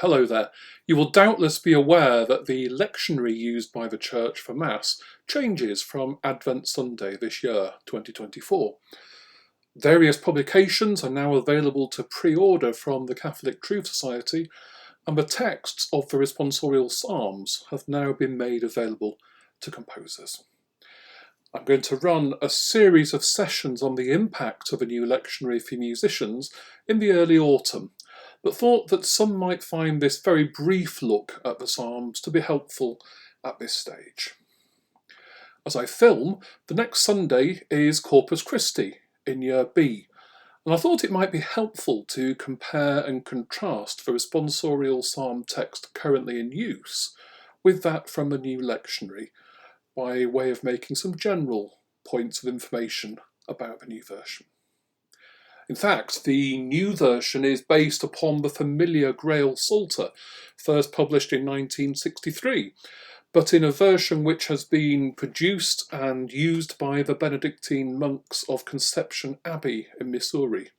Hello there. You will doubtless be aware that the lectionary used by the Church for Mass changes from Advent Sunday this year, 2024. Various publications are now available to pre-order from the Catholic Truth Society, and the texts of the responsorial psalms have now been made available to composers. I'm going to run a series of sessions on the impact of a new lectionary for musicians in the early autumn, but thought that some might find this very brief look at the Psalms to be helpful at this stage. As I film, the next Sunday is Corpus Christi in Year B, and I thought it might be helpful to compare and contrast the responsorial psalm text currently in use with that from the new lectionary, by way of making some general points of information about the new version. In fact, the new version is based upon the familiar Grail Psalter, first published in 1963, but in a version which has been produced and used by the Benedictine monks of Conception Abbey in Missouri,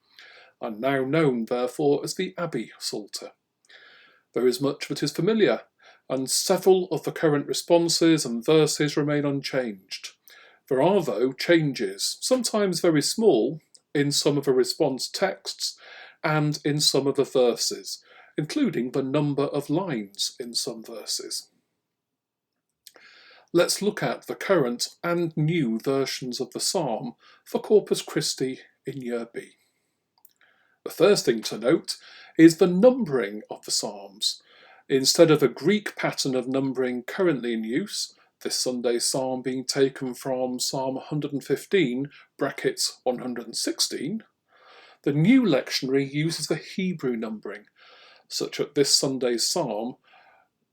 and now known, therefore, as the Abbey Psalter. There is much that is familiar, and several of the current responses and verses remain unchanged. There are, though, changes, sometimes very small, in some of the response texts and in some of the verses, including the number of lines in some verses. Let's look at the current and new versions of the psalm for Corpus Christi in Year B. The first thing to note is the numbering of the psalms. Instead of a Greek pattern of numbering currently in use, this Sunday's psalm being taken from Psalm 115, brackets 116, the new lectionary uses the Hebrew numbering, such that this Sunday's psalm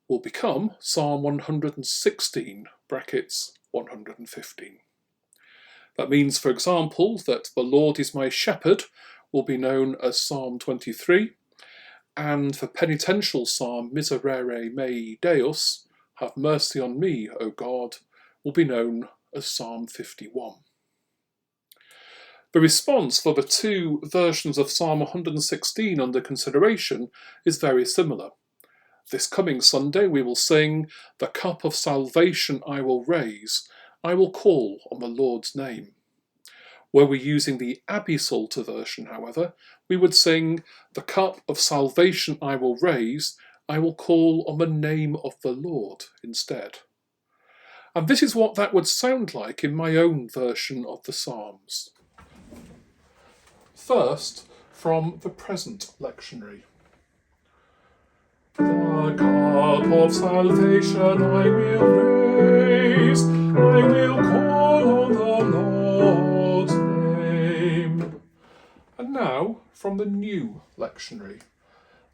will become Psalm 116, brackets 115. That means, for example, that the Lord is my shepherd will be known as Psalm 23, and the penitential psalm Miserere mei Deus, have mercy on me, O God, will be known as Psalm 51. The response for the two versions of Psalm 116 under consideration is very similar. This coming Sunday we will sing, "The cup of salvation I will raise, I will call on the Lord's name." Were we using the Abbey Psalter version, however, we would sing, "The cup of salvation I will raise, I will call on the name of the Lord" instead. And this is what that would sound like in my own version of the Psalms. First, from the present lectionary. The cup of salvation I will raise, I will call on the Lord's name. And now, from the new lectionary.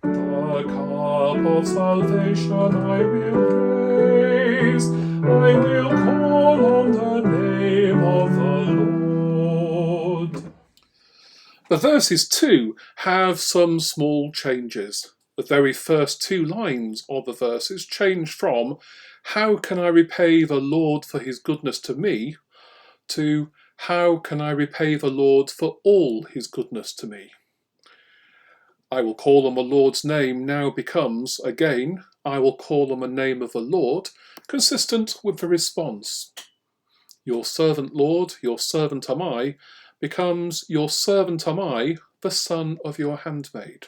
The cup of salvation I will raise, I will call on the name of the Lord. The verses too have some small changes. The very first two lines of the verses change from "How can I repay the Lord for his goodness to me?" to "How can I repay the Lord for all his goodness to me?" I will call on the Lord's name now becomes, again, I will call on the name of the Lord, consistent with the response. Your servant, Lord, your servant am I, becomes your servant am I, the son of your handmaid.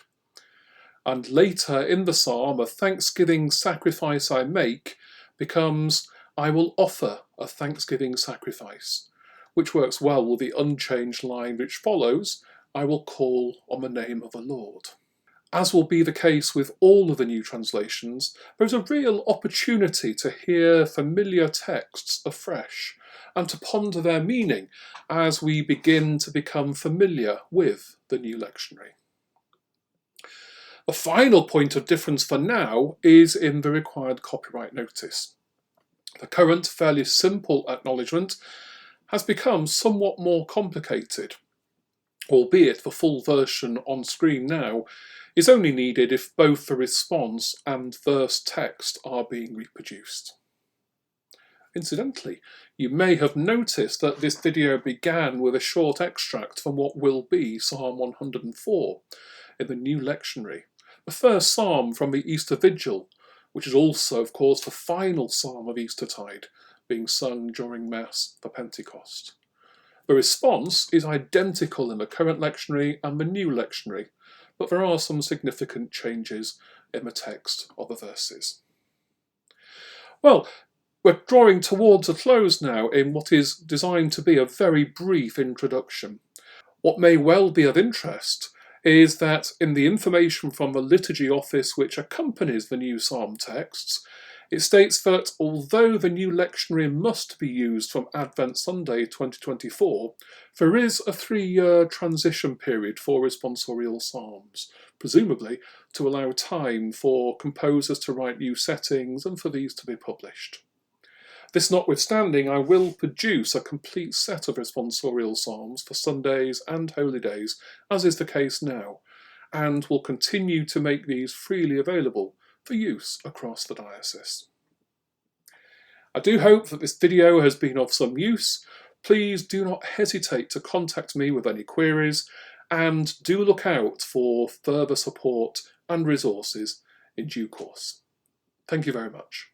And later in the psalm, a thanksgiving sacrifice I make becomes I will offer a thanksgiving sacrifice, which works well with the unchanged line which follows, I will call on the name of the Lord. As will be the case with all of the new translations, there is a real opportunity to hear familiar texts afresh and to ponder their meaning as we begin to become familiar with the new lectionary. The final point of difference for now is in the required copyright notice. The current fairly simple acknowledgement has become somewhat more complicated, albeit the full version on screen now is only needed if both the response and verse text are being reproduced. Incidentally, you may have noticed that this video began with a short extract from what will be Psalm 104 in the new lectionary, the first psalm from the Easter Vigil, which is also, of course, the final psalm of Eastertide, being sung during Mass for Pentecost. The response is identical in the current lectionary and the new lectionary, but there are some significant changes in the text of the verses. Well, we're drawing towards a close now in what is designed to be a very brief introduction. What may well be of interest is that in the information from the liturgy office which accompanies the new psalm texts, it states that although the new lectionary must be used from Advent Sunday 2024, there is a 3-year transition period for responsorial psalms, presumably to allow time for composers to write new settings and for these to be published. This notwithstanding, I will produce a complete set of responsorial psalms for Sundays and holy days, as is the case now, and will continue to make these freely available for use across the diocese. I do hope that this video has been of some use. Please do not hesitate to contact me with any queries, and do look out for further support and resources in due course. Thank you very much.